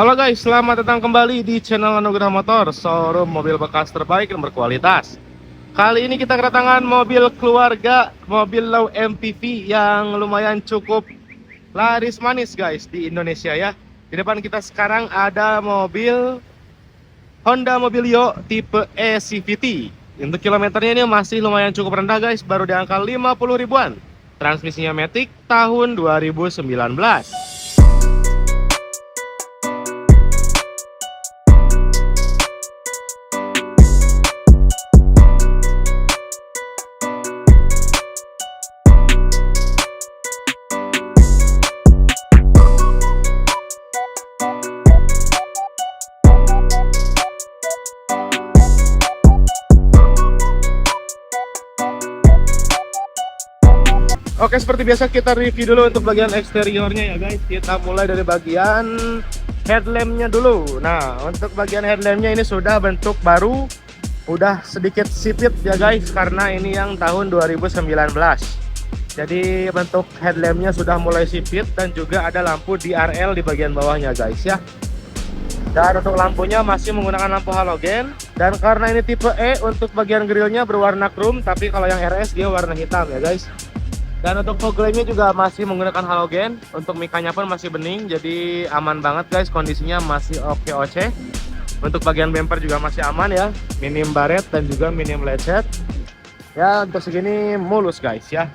Halo guys, selamat datang kembali di channel Anugerah Motor, showroom mobil bekas terbaik dan berkualitas. Kali ini kita kedatangan mobil keluarga, mobil low MPV yang lumayan cukup laris manis guys di Indonesia ya. Di depan kita sekarang ada mobil Honda Mobilio tipe E CVT. Untuk kilometernya ini masih lumayan cukup rendah guys, baru di angka 50 ribuan. Transmisinya Matic tahun 2019. Oke, seperti biasa kita review dulu untuk bagian eksteriornya ya guys. Kita mulai dari bagian headlampnya dulu. Nah, untuk bagian headlampnya ini sudah bentuk baru, udah sedikit sipit ya guys, karena ini yang tahun 2019. Jadi bentuk headlampnya sudah mulai sipit dan juga ada lampu DRL di bagian bawahnya guys ya. Dan untuk lampunya masih menggunakan lampu halogen. Dan karena ini tipe E, untuk bagian grillnya berwarna chrome, tapi kalau yang RS dia warna hitam ya guys. Dan untuk fog lampnya juga masih menggunakan halogen. Untuk mikanya pun masih bening, jadi aman banget guys, kondisinya masih oke. Untuk bagian bumper juga masih aman ya, minim baret dan juga minim lecet. Ya, untuk segini mulus guys ya.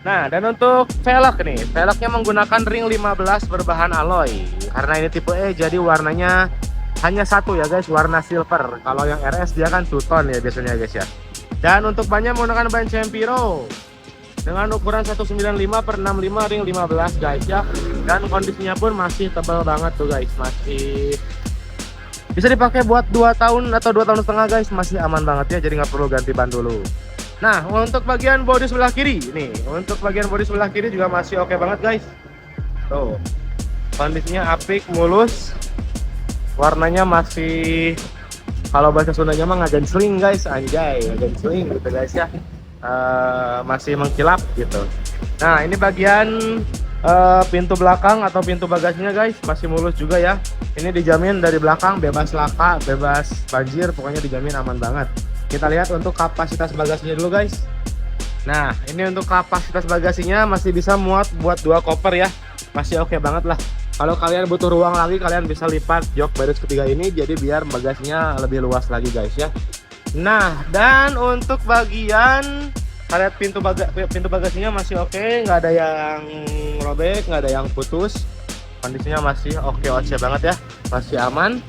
Nah, dan untuk velg nih, velgnya menggunakan ring 15 berbahan alloy. Karena ini tipe E, jadi warnanya hanya satu ya guys, warna silver. Kalau yang RS dia kan two tone ya biasanya guys ya. Dan untuk bannya menggunakan ban Cempiro dengan ukuran 195/65 ring 15 guys ya. Dan kondisinya pun masih tebal banget tuh guys, masih bisa dipakai buat 2 tahun atau 2 tahun setengah guys, masih aman banget ya, jadi nggak perlu ganti ban dulu. Nah, untuk bagian bodi sebelah kiri nih, untuk bagian bodi sebelah kiri juga masih oke banget guys. Tuh, kondisinya apik, mulus, warnanya masih, kalau bahasa Sundanya mah ngagensling guys, anjay, ngagensling gitu guys ya. Masih mengkilap gitu. Nah, ini bagian pintu belakang atau pintu bagasinya guys, masih mulus juga ya. Ini dijamin dari belakang bebas laka, bebas banjir, pokoknya dijamin aman banget. Kita lihat untuk kapasitas bagasinya dulu guys. Nah, ini untuk kapasitas bagasinya masih bisa muat buat 2 koper ya, masih oke banget lah. Kalau kalian butuh ruang lagi, kalian bisa lipat jok baris ketiga ini, jadi biar bagasinya lebih luas lagi guys ya. Nah, dan untuk bagian karet pintu bagasinya masih oke, nggak ada yang robek, nggak ada yang putus. Kondisinya masih oke banget ya, masih aman.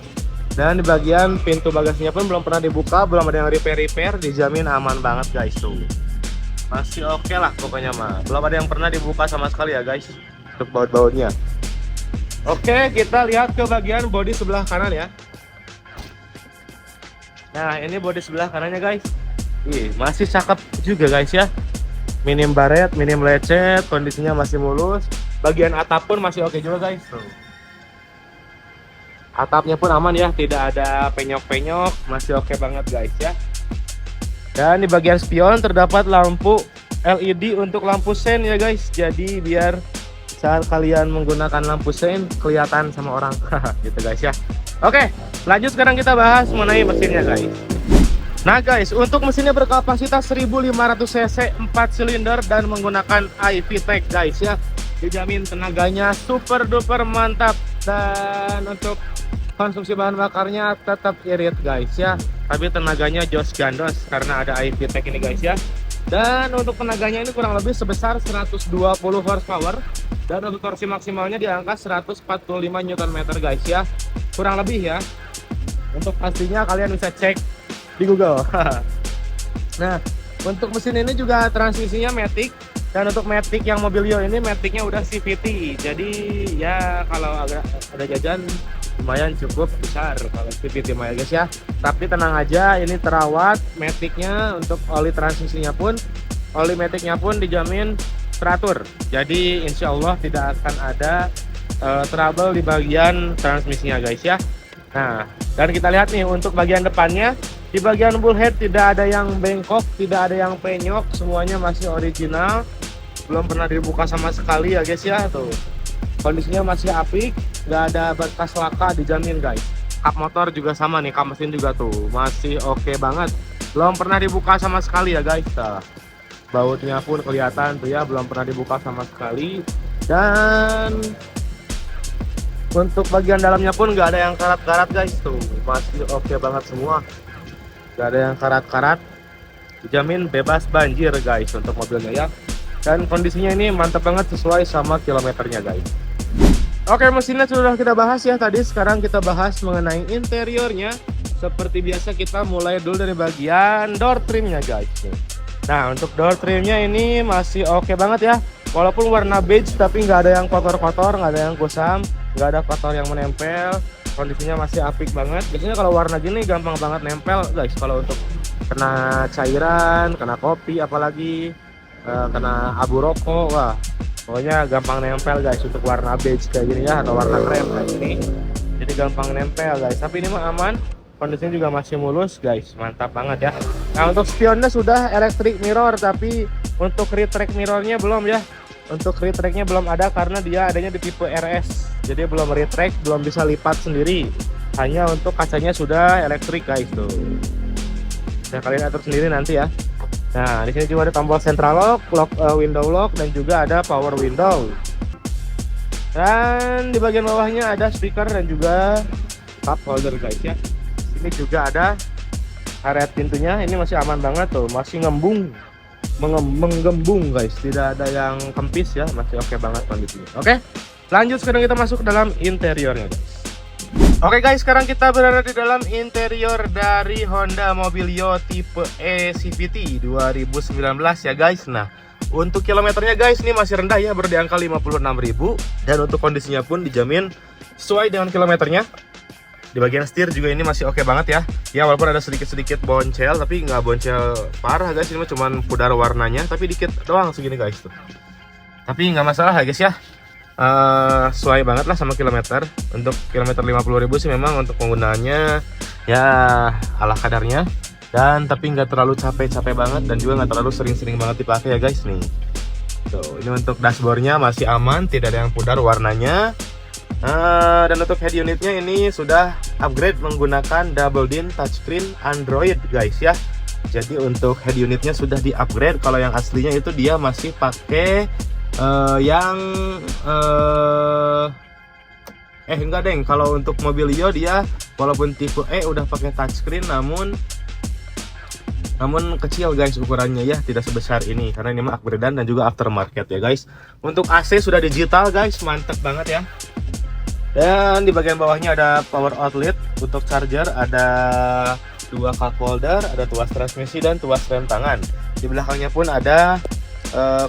Dan di bagian pintu bagasinya pun belum pernah dibuka, belum ada yang repair, dijamin aman banget guys tuh. Masih oke lah pokoknya mah. Belum ada yang pernah dibuka sama sekali ya guys untuk baut-bautnya. Oke, kita lihat ke bagian bodi sebelah kanan ya. Nah, ini bodi sebelah kanannya guys. Masih cakep juga guys ya. Minim baret, minim lecet, kondisinya masih mulus. Bagian atap pun masih oke juga guys. Tuh. Atapnya pun aman ya, tidak ada penyok-penyok, masih oke banget guys ya. Dan di bagian spion terdapat lampu LED untuk lampu sen ya guys. Jadi biar saat kalian menggunakan lampu sen kelihatan sama orang gitu guys ya. Oke, lanjut sekarang kita bahas mengenai mesinnya guys. Nah guys, untuk mesinnya berkapasitas 1500 cc 4 silinder dan menggunakan iVTEC guys ya. Dijamin tenaganya super duper mantap. Dan untuk konsumsi bahan bakarnya tetap irit guys ya, tapi tenaganya jos gandos karena ada iVTEC ini guys ya. Dan untuk tenaganya ini kurang lebih sebesar 120 horsepower. Dan untuk torsi maksimalnya di angka 145 Nm guys ya, kurang lebih ya. Untuk pastinya kalian bisa cek di Google. Nah, untuk mesin ini juga transmisinya Matic. Dan untuk Matic yang Mobilio ini Maticnya udah CVT. Jadi ya kalau agak ada jajan lumayan cukup besar kalau CVT mah ya guys ya. Tapi tenang aja, ini terawat Maticnya. Untuk oli transmisinya pun, oli Maticnya pun dijamin teratur. Jadi insya Allah tidak akan ada trouble di bagian transmisinya guys ya. Nah, dan kita lihat nih untuk bagian depannya. Di bagian bullhead tidak ada yang bengkok, tidak ada yang penyok, semuanya masih original. Belum pernah dibuka sama sekali ya guys ya. Tuh, kondisinya masih apik. nggak ada bekas laka, dijamin guys. Kap motor juga sama nih, kap mesin juga tuh masih oke banget, belum pernah dibuka sama sekali ya guys. Nah, bautnya pun kelihatan tuh ya, belum pernah dibuka sama sekali. Dan untuk bagian dalamnya pun nggak ada yang karat-karat guys, tuh masih oke banget semua, nggak ada yang karat-karat, dijamin bebas banjir guys untuk mobilnya ya. Dan kondisinya ini mantap banget sesuai sama kilometernya guys. Oke, mesinnya sudah kita bahas ya tadi. Sekarang kita bahas mengenai interiornya. Seperti biasa kita mulai dulu dari bagian door trimnya guys. Nah, untuk door trimnya ini masih oke banget ya. Walaupun warna beige tapi nggak ada yang kotor-kotor, nggak ada yang kusam, nggak ada kotor yang menempel. Kondisinya masih apik banget. Biasanya kalau warna gini gampang banget nempel guys. Kalau untuk kena cairan, kena kopi apalagi, kena abu rokok, wah pokoknya gampang nempel guys untuk warna beige kayak gini ya, atau warna krem kayak gini. Jadi gampang nempel guys. Tapi ini mah aman, kondisinya juga masih mulus guys, mantap banget ya. Nah, untuk spionnya sudah electric mirror, tapi untuk retract mirrornya belum ya. Untuk retractnya belum ada karena dia adanya di tipe RS. Jadi belum retract, belum bisa lipat sendiri. Hanya untuk kacanya sudah elektrik guys tuh. Nah, kalian atur sendiri nanti ya. Nah, di sini juga ada tombol central lock, window lock, dan juga ada power window. Dan di bagian bawahnya ada speaker dan juga cup holder guys ya. Ini juga ada karet pintunya, ini masih aman banget tuh, masih menggembung guys, tidak ada yang kempis ya, masih oke banget kondisinya. Oke, lanjut sekarang kita masuk ke dalam interiornya guys. Oke guys, sekarang kita berada di dalam interior dari Honda Mobilio tipe E CVT 2019 ya guys. Nah, untuk kilometernya guys ini masih rendah ya, baru di angka 56.000. Dan untuk kondisinya pun dijamin sesuai dengan kilometernya. Di bagian setir juga ini masih oke banget ya. Ya walaupun ada sedikit-sedikit boncel, tapi nggak boncel parah guys. Ini cuma pudar warnanya, tapi dikit doang segini guys tuh. Tapi nggak masalah ya guys ya. Sesuai banget lah sama kilometer. Untuk kilometer 50.000 sih memang untuk penggunaannya ya ala kadarnya, dan tapi nggak terlalu capek-capek banget, dan juga nggak terlalu sering-sering banget dipakai ya guys nih. Tuh, ini untuk dashboardnya masih aman, tidak ada yang pudar warnanya. Dan untuk head unitnya ini sudah upgrade menggunakan double din touchscreen Android guys ya. Jadi untuk head unitnya sudah di upgrade. Kalau yang aslinya itu dia masih pakai enggak deng, kalau untuk Mobilio dia walaupun tipe E udah pakai touchscreen, namun kecil guys ukurannya ya, tidak sebesar ini karena ini mah upgradean dan juga aftermarket ya guys. Untuk AC sudah digital guys, mantep banget ya. Dan di bagian bawahnya ada power outlet untuk charger, ada dua cup holder, ada tuas transmisi dan tuas rem tangan. Di belakangnya pun ada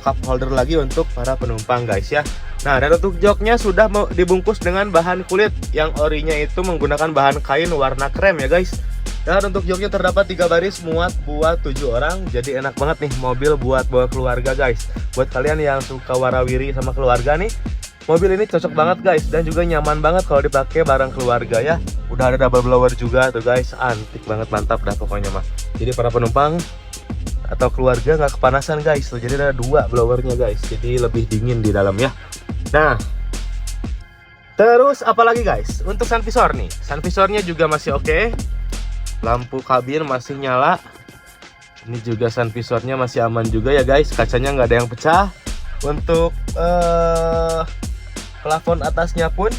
cup holder lagi untuk para penumpang guys ya. Nah, dan untuk joknya sudah dibungkus dengan bahan kulit yang orinya itu menggunakan bahan kain warna krem ya guys. Dan untuk joknya terdapat 3 baris muat buat 7 orang. Jadi enak banget nih mobil buat bawa keluarga guys. Buat kalian yang suka warawiri sama keluarga nih, mobil ini cocok banget guys, dan juga nyaman banget kalau dipakai bareng keluarga ya. Udah ada double blower juga tuh guys, antik banget, mantap dah pokoknya mah. Jadi para penumpang atau keluarga nggak kepanasan guys tuh, jadi ada 2 blowernya guys, jadi lebih dingin di dalam ya. Nah, terus apalagi guys, untuk sun visor nih, sun visornya juga masih oke. Lampu kabin masih nyala, ini juga sun visornya masih aman juga ya guys, kacanya nggak ada yang pecah. Untuk plafon atasnya pun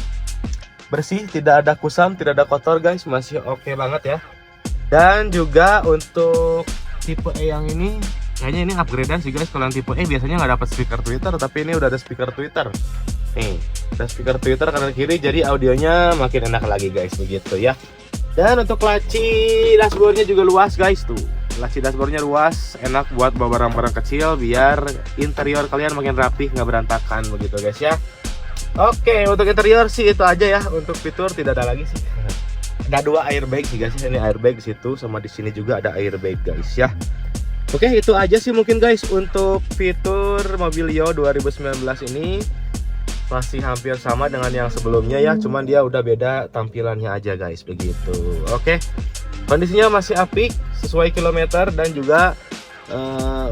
bersih, tidak ada kusam, tidak ada kotor guys, masih oke banget ya. Dan juga untuk tipe E yang ini kayaknya ini upgradean sih guys. Kalau yang tipe E biasanya nggak dapat speaker Twitter, tapi ini udah ada speaker Twitter. Nih, ada speaker Twitter kanan kiri, jadi audionya makin enak lagi guys, begitu ya. Dan untuk laci dashboardnya juga luas guys tuh. Laci dashboardnya luas, enak buat bawa barang-barang kecil biar interior kalian makin rapih, nggak berantakan begitu guys ya. Oke, untuk interior sih itu aja ya. Untuk fitur tidak ada lagi sih. Ada 2 airbag sih guys, ini airbag di situ, sama di sini juga ada airbag guys ya. Oke, itu aja sih mungkin guys untuk fitur Mobilio 2019 ini. Masih hampir sama dengan yang sebelumnya ya, cuman dia udah beda tampilannya aja guys, begitu. Oke, kondisinya masih apik sesuai kilometer, dan juga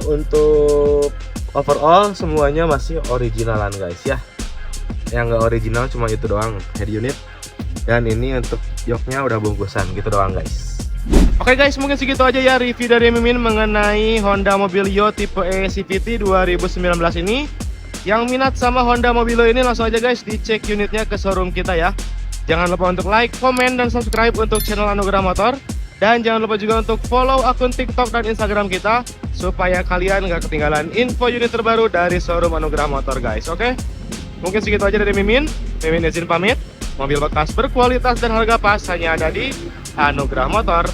untuk overall semuanya masih originalan guys ya. yang nggak original cuma itu doang head unit, dan ini untuk joknya udah bungkusan gitu doang guys. Oke guys, mungkin segitu aja ya review dari Mimin mengenai Honda Mobilio tipe E CVT 2019 ini. Yang minat sama Honda Mobilio ini langsung aja guys dicek unitnya ke showroom kita ya. Jangan lupa untuk like, komen, dan subscribe untuk channel Anugerah Motor. Dan jangan lupa juga untuk follow akun TikTok dan Instagram kita supaya kalian nggak ketinggalan info unit terbaru dari showroom Anugerah Motor guys. Oke? Mungkin segitu aja dari Mimin. Mimin izin pamit. Mobil bekas berkualitas dan harga pas hanya ada di Anugerah Motor.